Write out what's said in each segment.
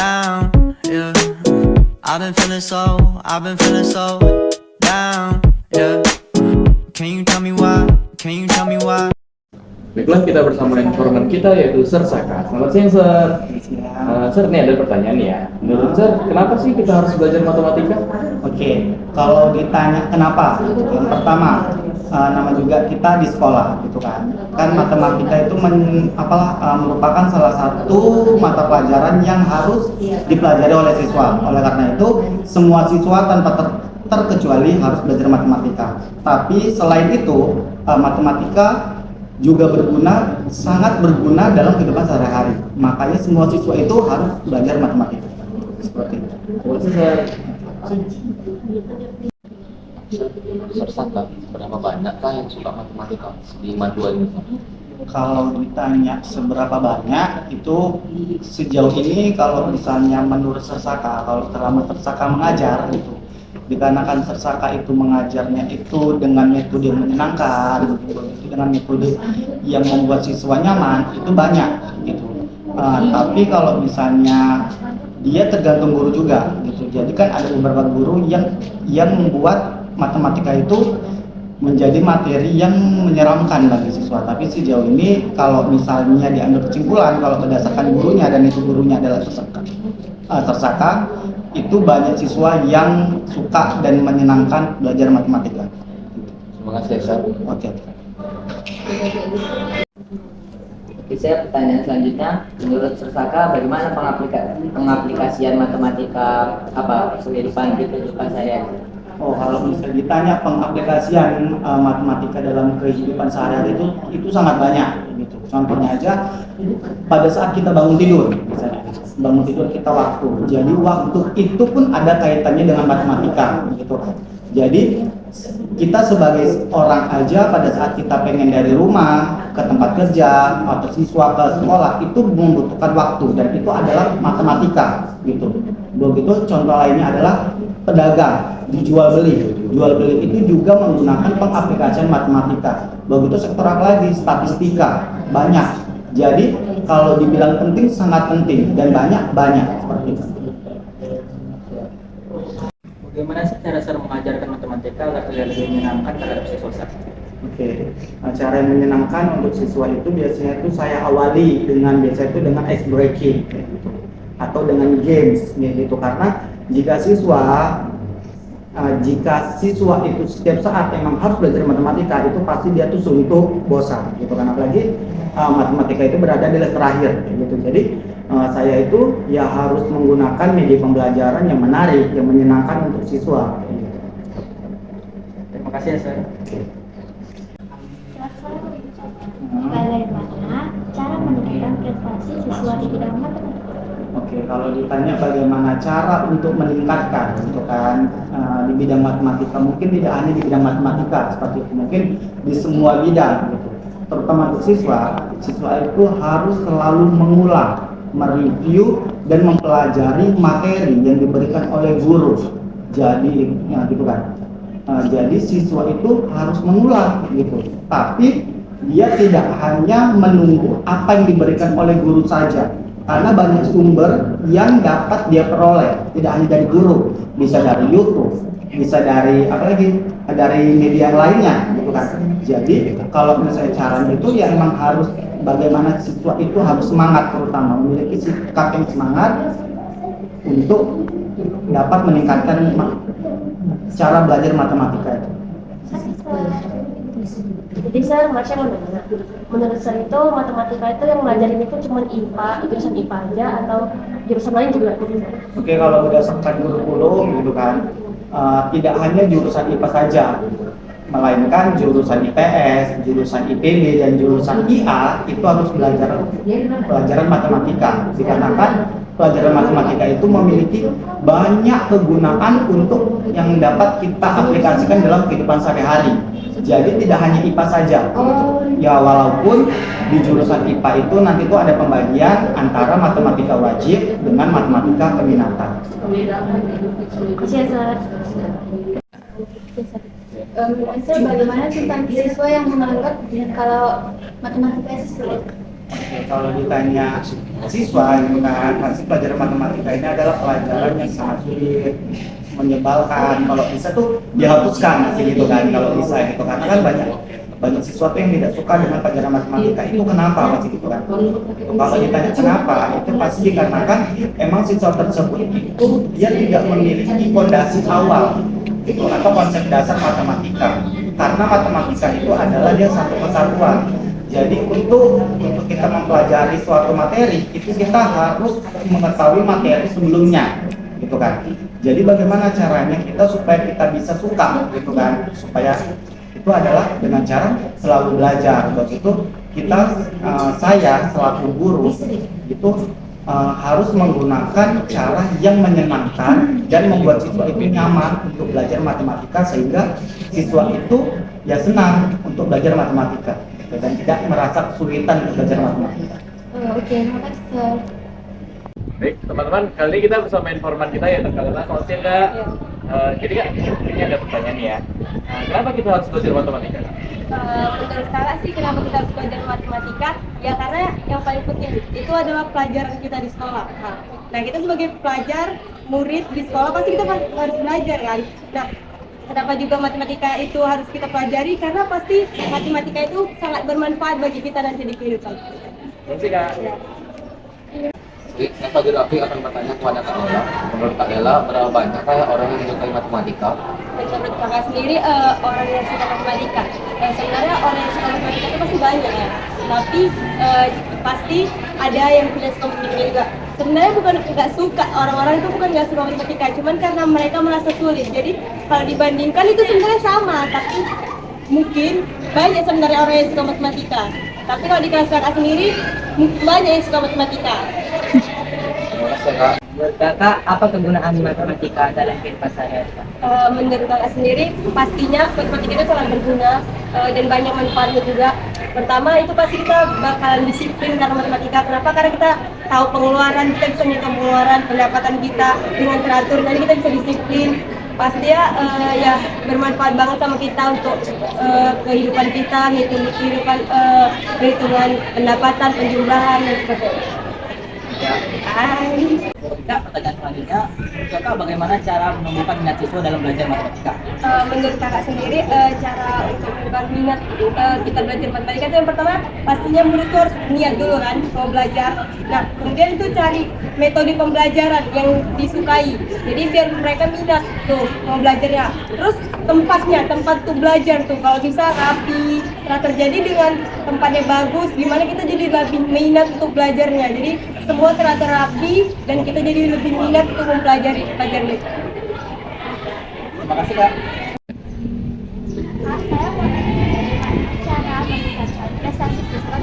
down, yeah. I've been feeling so down, yeah. Can you tell me why? Can you tell me why? Baiklah, kita bersama informan kita yaitu Sir Saka. Selamat siang, Sir. Sir, ini ada pertanyaan ya. Menurut Sir, kenapa sih kita harus belajar matematika? Oke, kalau ditanya kenapa, yang pertama nama juga kita di sekolah, gitu kan. Kan matematika itu merupakan salah satu mata pelajaran yang harus dipelajari oleh siswa. Oleh karena itu, semua siswa tanpa terkecuali harus belajar matematika. Tapi selain itu, matematika juga sangat berguna dalam kehidupan sehari-hari. Makanya semua siswa itu harus belajar matematika. Seperti itu. Sir Saka, berapa banyak yang suka matematika di Maduan ini? Kalau ditanya seberapa banyak, itu sejauh ini kalau misalnya menurut Sir Saka, kalau selama Sir Saka mengajar itu, dikarenakan Sir Saka itu mengajarnya itu dengan metode yang menyenangkan, dengan metode yang membuat siswa nyaman, itu banyak gitu. Tapi kalau misalnya dia tergantung guru juga gitu. Jadi kan ada beberapa guru yang membuat matematika itu menjadi materi yang menyeramkan bagi siswa. Tapi sejauh ini kalau misalnya diambil kesimpulan, kalau berdasarkan gurunya dan itu gurunya adalah Sir Saka, itu banyak siswa yang suka dan menyenangkan belajar matematika. Terima kasih, Sir. Oke. Oke, saya pertanyaan selanjutnya, menurut Sir Saka bagaimana pengaplikasian matematika kehidupan sehari-hari? Oh, kalau misalnya ditanya pengaplikasian matematika dalam kehidupan sehari-hari itu sangat banyak gitu. Contohnya aja pada saat kita bangun tidur, misalnya bangun tidur kita waktu. Jadi waktu itu pun ada kaitannya dengan matematika gitu. Jadi kita sebagai orang aja pada saat kita pengen dari rumah ke tempat kerja atau siswa ke sekolah itu membutuhkan waktu dan itu adalah matematika gitu. Begitu contoh lainnya adalah pedagang dijual beli. Jual beli itu juga menggunakan pengaplikasian matematika. Begitu sektor apa lagi? Statistika. Banyak. Jadi kalau dibilang penting sangat penting dan banyak seperti itu. Bagaimana sih cara mengajarkan matematika agar terlihat lebih menyenangkan terhadap siswa? Oke, cara yang menyenangkan untuk siswa itu biasanya itu saya awali dengan ice breaking gitu. Atau dengan games gitu, karena jika siswa itu setiap saat memang harus belajar matematika itu pasti dia tuh suntuk, bosan gitu kan, apalagi matematika itu berada di les terakhir gitu. Jadi saya itu ya harus menggunakan media pembelajaran yang menarik, yang menyenangkan untuk siswa gitu. Terima kasih ya, Sir. Bagaimana cara meningkatkan prestasi siswa di bidang matematika? Oke, kalau ditanya bagaimana cara untuk meningkatkan gitu kan di bidang matematika, mungkin tidak hanya di bidang matematika, seperti itu mungkin di semua bidang gitu. Terutama untuk siswa itu harus selalu mengulang, mereview dan mempelajari materi yang diberikan oleh guru. Jadi gitu kan. Jadi siswa itu harus mengulang gitu. Tapi dia tidak hanya menunggu apa yang diberikan oleh guru saja. Karena banyak sumber yang dapat dia peroleh, tidak hanya dari guru, bisa dari YouTube, bisa dari dari media lainnya, gitu kan. Jadi kalau misalnya caranya itu ya memang harus bagaimana siswa itu harus semangat, terutama memiliki sikap yang semangat untuk dapat meningkatkan cara belajar matematika itu. Jadi saya menurut saya itu matematika itu yang belajarin itu cuma IPA, jurusan IPA aja atau jurusan lain juga? Oke, kalau berdasarkan kurikulum gitu kan, tidak hanya jurusan IPA saja, melainkan jurusan IPS, jurusan IPB dan jurusan IA itu harus belajar pelajaran matematika. Dikarenakan pelajaran matematika itu memiliki banyak kegunaan untuk yang dapat kita aplikasikan dalam kehidupan sehari-hari. Jadi tidak hanya IPA saja. Ya walaupun di jurusan IPA itu nanti itu ada pembagian antara matematika wajib dengan matematika peminatan. Bagaimana tentang siswa yang menganggap kalau matematika itu sulit? Oke, kalau ditanya siswa gitu kan, pasti pelajaran matematika ini adalah pelajaran yang sangat sulit, menyebalkan. Kalau bisa tuh dihapuskan masih gitu kan, kalau bisa gitu. Karena kan banyak siswa tuh yang tidak suka dengan pelajaran matematika. Itu kenapa masih gitu kan? Kalau ditanya kenapa, itu pasti dikarenakan emang siswa tersebut itu dia tidak memiliki fondasi awal gitu atau konsep dasar matematika. Karena matematika itu adalah dia satu kesatuan. Jadi untuk kita mempelajari suatu materi itu kita harus mengetahui materi sebelumnya, gitu kan. Jadi bagaimana caranya kita supaya kita bisa suka, gitu kan? Supaya itu adalah dengan cara selalu belajar. Untuk itu kita, saya selaku guru itu harus menggunakan cara yang menyenangkan dan membuat siswa itu nyaman untuk belajar matematika sehingga siswa itu ya senang untuk belajar matematika dan tidak merasa kesulitan untuk belajar matematika. Oke, makasih Sir. Baik, teman-teman, kali ini kita bersama informan kita ya, Kak. Selamat siang, Kak. Jadi Kak, ini ada pertanyaan nih ya. Kenapa kita harus belajar matematika, Kak? Menurut kakak sih kenapa kita harus belajar matematika? Ya karena yang paling penting itu adalah pelajaran kita di sekolah. Nah kita sebagai pelajar, murid di sekolah pasti kita harus belajar kan. Nah kenapa juga matematika itu harus kita pelajari? Karena pasti matematika itu sangat bermanfaat bagi kita nanti di kehidupan. Terima kasih, Kak. Ya. Jadi, saya Fadil Rafi akan bertanya kepada Kak Ella. Menurut Kak Ella, berapa banyak orang yang menyukai matematika? Menurut kakak sendiri orang yang suka matematika, sebenarnya orang yang suka matematika itu pasti banyak ya. Tapi pasti ada yang tidak suka matematika juga. Sebenarnya bukan nggak suka, orang-orang itu bukan nggak suka matematika, cuman karena mereka merasa sulit. Jadi kalau dibandingkan itu sebenarnya sama, tapi mungkin banyak sebenarnya orang yang suka matematika. Tapi kalau di kelas kakak sendiri banyak yang suka matematika. Terima kasih, Kak. Menurut kakak, apa kegunaan matematika dalam kehidupan sehari-hari? Menurut kakak sendiri pastinya matematika itu sangat berguna dan banyak manfaatnya juga. Pertama itu pasti kita bakalan disiplin karena matematika. Kenapa? Karena kita tahu pengeluaran, kita bisa ngitung pengeluaran, pendapatan kita dengan teratur, jadi kita bisa disiplin. Pasti ya bermanfaat banget sama kita untuk kehidupan kita, perhitungan pendapatan, penjumlahan dan sebagainya. Ya. Kak, pertanyaan selanjutnya, kakak bagaimana cara menumbuhkan minat siswa dalam belajar matematika? Menurut kakak sendiri cara untuk menumbuhkan minat kita belajar matematika itu yang pertama pastinya murid itu harus niat dulu kan mau belajar. Nah kemudian itu cari metode pembelajaran yang disukai, jadi biar mereka minat tuh mau belajarnya. Terus tempat tuh belajar tuh kalau bisa rapi, terjadi dengan tempatnya bagus, gimana kita jadi lebih minat untuk belajarnya. Jadi semua teratur rapi dan kita jadi lebih minat untuk mempelajari pelajaran itu. Terima kasih, Kak. Saya mau cara meningkatkan prestasi siswa.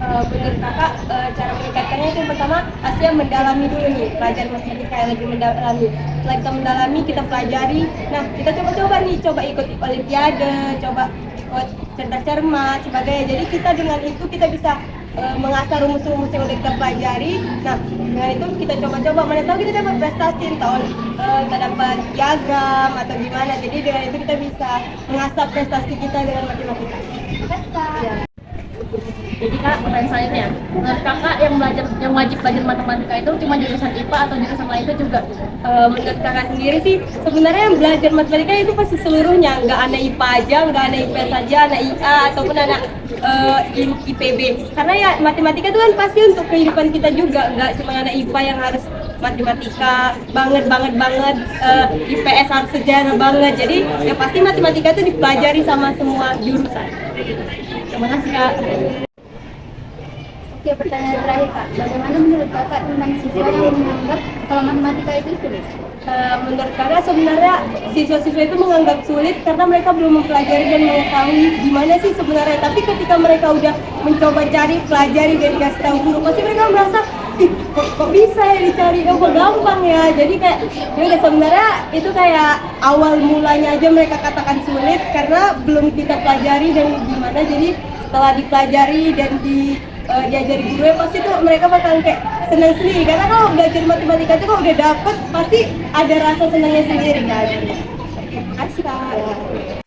Menurut kakak cara meningkatkannya itu yang pertama pasti yang mendalami dulu nih pelajaran matematika yang lebih mendalami. Setelah kita mendalami kita pelajari. Nah kita coba ikut olimpiade, coba ikut cerdas cermat sebagainya. Jadi kita dengan itu kita bisa mengasah rumus-rumus yang udah kita pelajari. Nah dengan itu kita coba mana tahu kita dapat prestasi, tahun kita dapat diagram atau gimana. Jadi dengan itu kita bisa mengasah prestasi kita dengan matematika. Ya. Jadi kak, pertanyaan selanjutnya, menurut kakak yang wajib belajar matematika itu cuma jurusan IPA atau jurusan lain itu juga? Menurut kakak sendiri sih sebenarnya yang belajar matematika itu pasti seluruhnya, nggak anak IPA aja, nggak anak IPS saja, anak IA ataupun anak IPB. Karena ya matematika itu kan pasti untuk kehidupan kita juga, nggak cuma anak IPA yang harus matematika banget, IPS harus sejarah banget. Jadi ya pasti matematika itu dipelajari sama semua jurusan. Terima kasih kak. Oke, pertanyaan terakhir kak, bagaimana menurut kakak tentang siswa yang menganggap kalau matematika itu sulit? Menurut kakak sebenarnya siswa-siswa itu menganggap sulit karena mereka belum mempelajari dan mengetahui gimana sih sebenarnya. Tapi ketika mereka udah mencoba pelajari dan dikasih tahu guru, pasti mereka merasa kok bisa ya dicari, kok gampang ya. Jadi kayak ya udah sebenarnya itu kayak awal mulanya aja mereka katakan sulit karena belum kita pelajari dan gimana. Jadi setelah dipelajari dan diajari guru pasti tuh mereka bakal kayak senang sendiri, karena kalau belajar matematika itu kalau udah dapet pasti ada rasa senangnya sendiri kan. Terima kasih kak.